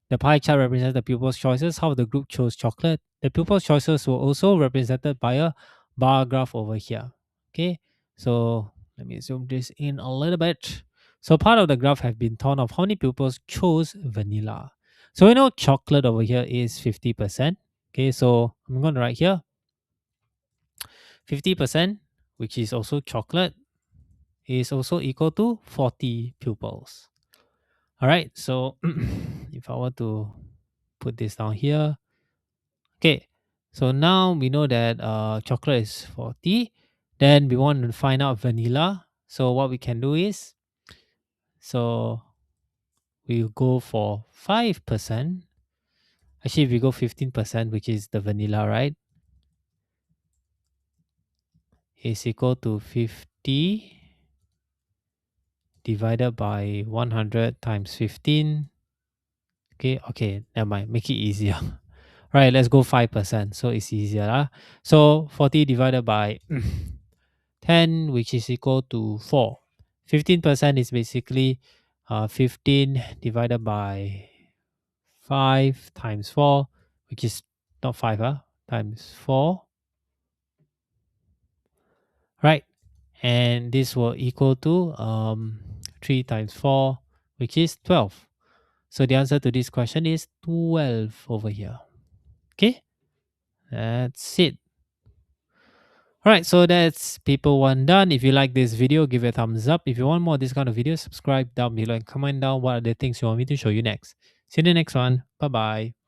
The pie chart represents the pupils' choices. How the group chose chocolate. The pupils' choices were also represented by a bar graph over here. Okay, so let me zoom this in a little bit. So part of the graph have been torn off. How many pupils chose vanilla? So we know chocolate over here is 50%. Okay, so I'm going to write here 50%, which is also chocolate, is also equal to 40 pupils. All right, so if I were to put this down here, okay, so now we know that chocolate is 40. Then we want to find out vanilla. So what we can do is, so we go for 5%. Actually, if we go 15%, which is the vanilla, right, is equal to 50 divided by 100 times 15. Okay, never mind. Make it easier. Right, let's go 5%. So it's easier. So 40 divided by 10, which is equal to 4. 15% is basically 15 divided by 5 times 4, which is not 5, times 4. Right, and this will equal to 3 times 4, which is 12. So the answer to this question is 12 over here. Okay, that's it. Alright, so that's paper 1 done. If you like this video, give it a thumbs up. If you want more of this kind of videos, subscribe down below and comment down what are the things you want me to show you next. See you in the next one. Bye bye.